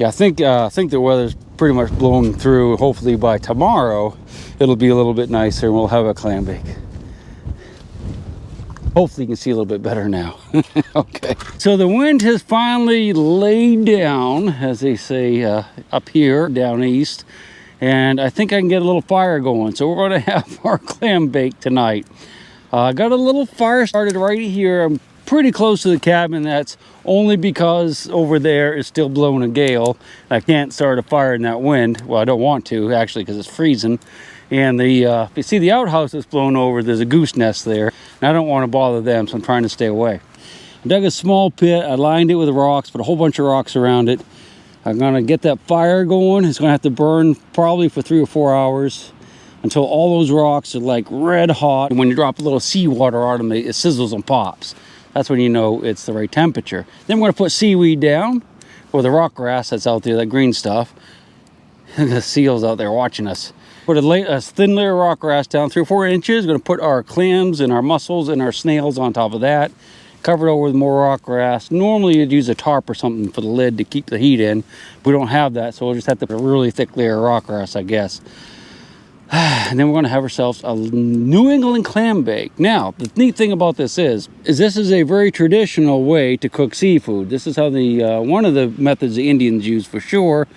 Yeah, I think the weather's pretty much blowing through. Hopefully by tomorrow, it'll be a little bit nicer and we'll have a clambake. Hopefully you can see a little bit better now. Okay. So the wind has finally laid down, as they say up here, down east. And I think I can get a little fire going. So we're going to have our clambake tonight. Got a little fire started right here. I'm pretty close to the cabin. That's only because over there is still blowing a gale. I can't start a fire in that wind. Well, I don't want to, actually, because it's freezing. And if you see the outhouse that's blown over, there's a goose nest there. And I don't want to bother them, so I'm trying to stay away. I dug a small pit. I lined it with rocks, put a whole bunch of rocks around it. I'm going to get that fire going. It's going to have to burn probably for 3 or 4 hours until all those rocks are like red hot. And when you drop a little seawater on them, it sizzles and pops. That's when you know it's the right temperature. Then we're going to put seaweed down, or the rock grass that's out there, that green stuff. The seals out there watching us. Put a thin layer of rock grass down 3 or 4 inches. Going to put our clams and our mussels and our snails on top of that. Cover it over with more rock grass. Normally you'd use a tarp or something for the lid to keep the heat in. We don't have that, so we'll just have to put a really thick layer of rock grass, I guess. And then we're going to have ourselves a New England clambake. Now, the neat thing about this is this is a very traditional way to cook seafood. This is how one of the methods the Indians use for sure.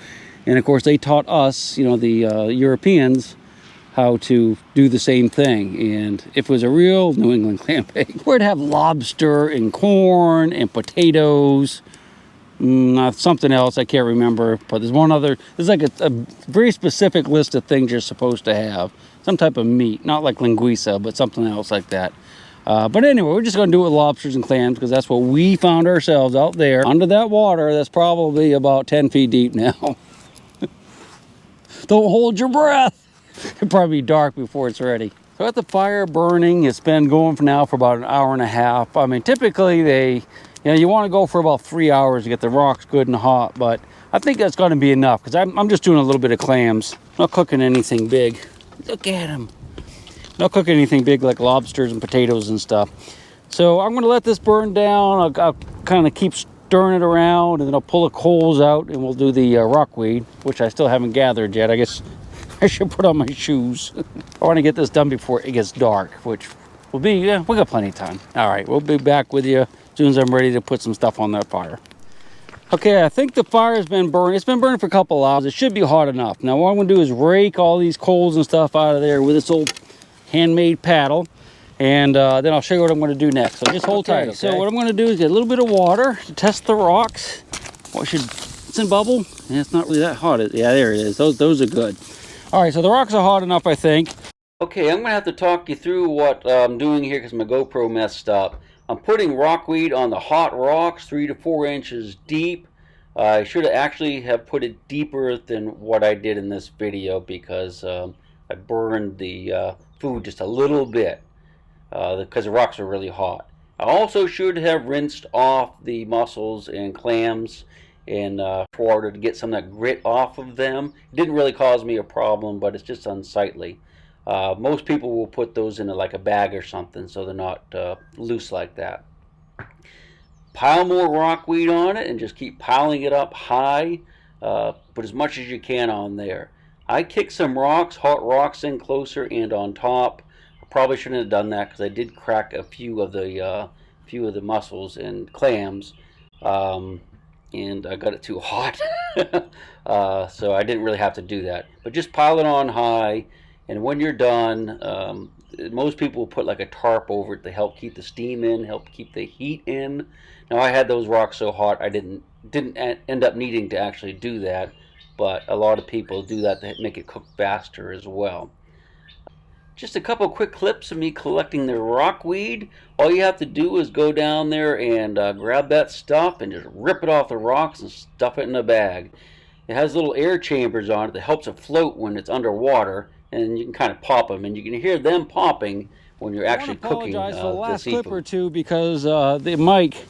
And of course, they taught us, you know, the Europeans, how to do the same thing. And if it was a real New England clambake, we'd have lobster and corn and potatoes. Something else I can't remember, but there's one other. There's like a very specific list of things you're supposed to have. Some type of meat, not like linguiça, but something else like that. But anyway, we're just going to do it with lobsters and clams because that's what we found ourselves out there under that water that's probably about 10 feet deep now. Don't hold your breath. It'll probably be dark before it's ready. So I got the fire burning. It's been going for now for about an hour and a half. I mean, typically you want to go for about 3 hours to get the rocks good and hot, but I think that's going to be enough because I'm just doing a little bit of clams. Not cooking anything big. Look at them. Not cooking anything big like lobsters and potatoes and stuff. So I'm going to let this burn down. I'll kind of keep stirring it around, and then I'll pull the coals out, and we'll do the rockweed, which I still haven't gathered yet. I guess I should put on my shoes. I want to get this done before it gets dark, which will be, we got plenty of time. All right, we'll be back with you as soon as I'm ready to put some stuff on that fire. Okay, I think the fire has been burning. It's been burning for a couple hours. It should be hot enough. Now what I'm going to do is rake all these coals and stuff out of there with this old handmade paddle. And then I'll show you what I'm going to do next. So just hold tight. Okay? So what I'm going to do is get a little bit of water to test the rocks. It's in bubble. Yeah, it's not really that hot. Yeah, there it is. Those are good. All right, so the rocks are hot enough, I think. Okay, I'm going to have to talk you through what I'm doing here because my GoPro messed up. I'm putting rockweed on the hot rocks, 3 to 4 inches deep. I should actually have put it deeper than what I did in this video because I burned the food just a little bit. Because the rocks are really hot. I also should have rinsed off the mussels and clams in water to get some of that grit off of them. It didn't really cause me a problem, but it's just unsightly. Most people will put those in like a bag or something so they're not loose like that. Pile more rockweed on it and just keep piling it up high. Put as much as you can on there. I kicked some rocks, hot rocks in closer and on top. Probably shouldn't have done that because I did crack a few of the mussels and clams, and I got it too hot, so I didn't really have to do that. But just pile it on high, and when you're done, most people will put like a tarp over it to help keep the steam in, help keep the heat in. Now I had those rocks so hot I didn't end up needing to actually do that, but a lot of people do that to make it cook faster as well. Just a couple quick clips of me collecting the rockweed. All you have to do is go down there and grab that stuff and just rip it off the rocks and stuff it in a bag. It has little air chambers on it that helps it float when it's underwater, and you can kind of pop them, and you can hear them popping when you're actually cooking the seafood. I apologize for the last clip or two because the mic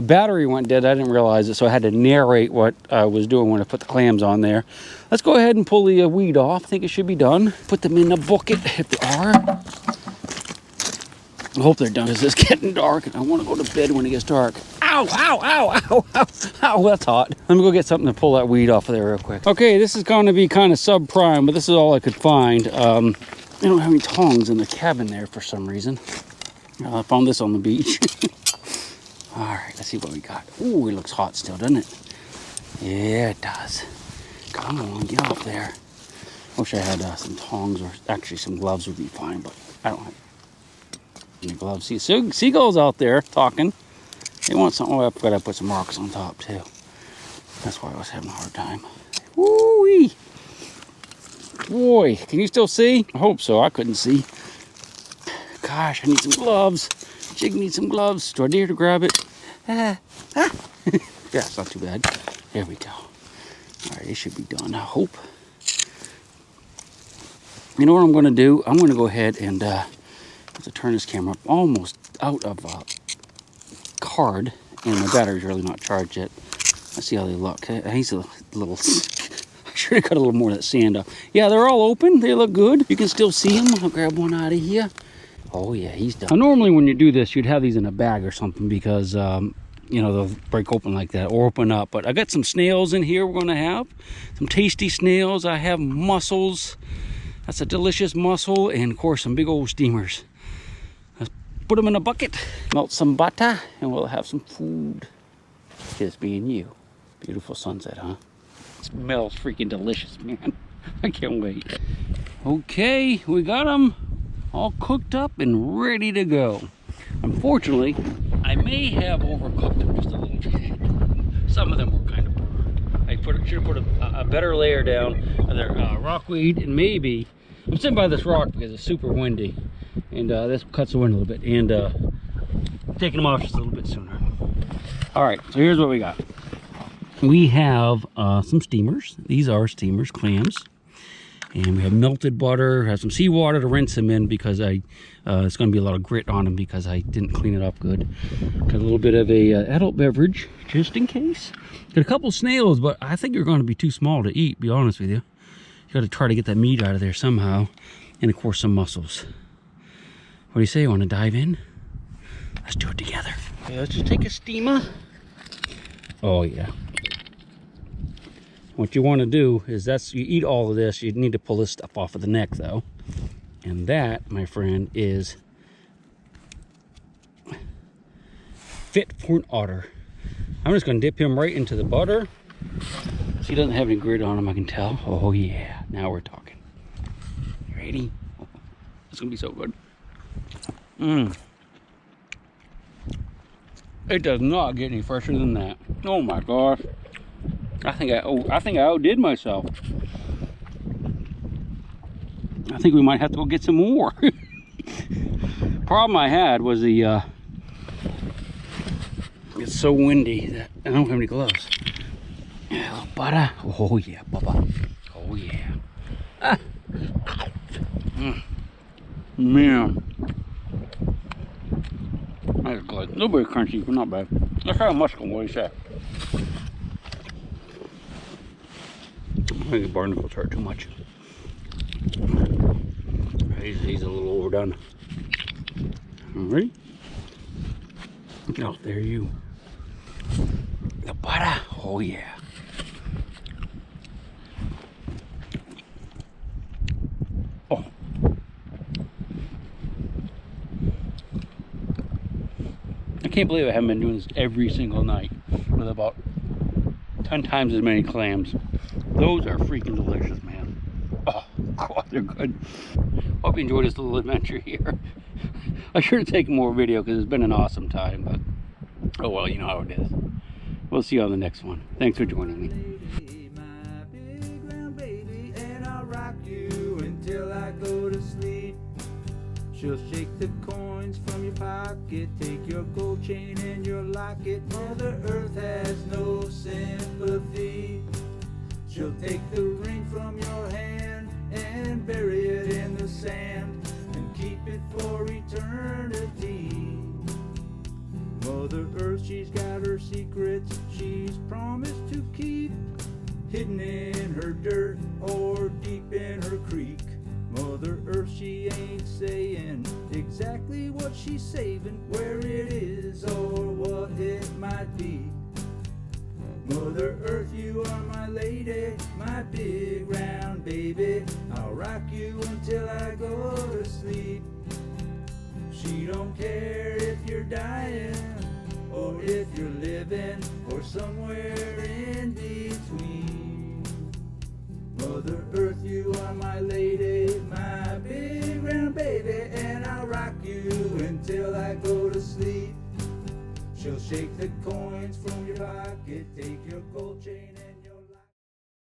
battery went dead. I didn't realize it, so I had to narrate what I was doing when I put the clams on there. Let's go ahead and pull the weed off. I think it should be done. Put them in a bucket if they are. I hope they're done because it's getting dark and I want to go to bed when it gets dark. Ow! Ow, ow, ow, ow, ow, ow, that's hot. Let me go get something to pull that weed off of there real quick. Okay, this is going to be kind of subprime, but this is all I could find. I don't have any tongs in the cabin there for some reason. I found this on the beach. All right, let's see what we got. Ooh, it looks hot still, doesn't it? Yeah, it does. Come on, get off there. Wish I had some tongs, or actually some gloves would be fine, but I don't have any gloves. See, seagulls out there talking. They want something. Oh, I forgot I put some rocks on top too. That's why I was having a hard time. Woo-wee! Boy, can you still see? I hope so. I couldn't see. Gosh, I need some gloves. Chig needs some gloves. Do I dare to grab it? Yeah, it's not too bad. There we go. All right, it should be done, I hope. You know what I'm going to do? I'm going to go ahead and have to turn this camera up. Almost out of card, and my battery's really not charged yet. Let's see how they look. He's a little... I should have cut a little more of that sand off. Yeah, they're all open. They look good. You can still see them. I'll grab one out of here. Oh yeah, he's done. Now, normally when you do this, you'd have these in a bag or something because, you know, they'll break open like that or open up. But I got some snails in here we're going to have. Some tasty snails. I have mussels. That's a delicious mussel. And, of course, some big old steamers. Let's put them in a bucket. Melt some butter, and we'll have some food. Just me and you. Beautiful sunset, huh? Smells freaking delicious, man. I can't wait. Okay, we got them all cooked up and ready to go. Unfortunately, I may have overcooked them just a little bit. Some of them were kind of burned. I should have put a better layer down of their rockweed, and maybe I'm sitting by this rock because it's super windy, and this cuts the wind a little bit, and taking them off just a little bit sooner. All right, so here's what we got. We have some steamers. These are steamers, clams. And we have melted butter, have some seawater to rinse them in because it's going to be a lot of grit on them because I didn't clean it up good. Got a little bit of a adult beverage, just in case. Got a couple snails, but I think they're going to be too small to eat, be honest with you. You got to try to get that meat out of there somehow. And of course, some mussels. What do you say? You want to dive in? Let's do it together. Okay, let's just take a steamer. Oh, yeah. What you want to do is you eat all of this, you need to pull this stuff off of the neck though. And that, my friend, is fit for an otter. I'm just going to dip him right into the butter. So he doesn't have any grit on him, I can tell. Oh yeah, now we're talking. You ready? Oh, it's going to be so good. It does not get any fresher than that. Oh my gosh. I think I outdid myself. I think we might have to go get some more. Problem I had was it's so windy that I don't have any gloves. Yeah, butter. Oh yeah, Bubba. Oh yeah. Man. That's good. A little bit crunchy, but not bad. Let's try a mushroom. What do you say? I think the barnacles hurt too much. He's a little overdone. Alright. Oh, there you. The butter. Oh yeah. Oh. I can't believe I haven't been doing this every single night with about 10 times as many clams. Those are freaking delicious, man. Oh, God, they're good. Hope you enjoyed this little adventure here. I should have taken more video because it's been an awesome time, but oh well, you know how it is. We'll see you on the next one. Thanks for joining me. My big round baby, and I'll rock you until I go to sleep. She'll shake the coins from your pocket, take your gold chain and your locket. Mother Earth has no sympathy. She'll take the ring from your hand and bury it in the sand and keep it for eternity. Mother Earth, she's got her secrets she's promised to keep, hidden in her dirt or deep in her creek. Mother Earth, she ain't saying exactly what she's saving, where it is, or what it might be. Mother Earth, you are my lady, my big round baby. I'll rock you until I go to sleep. She don't care if you're dying, or if you're living, or somewhere in between. Mother Earth, you are my lady, my big round baby, and I'll rock you until I go to sleep. She'll shake the coin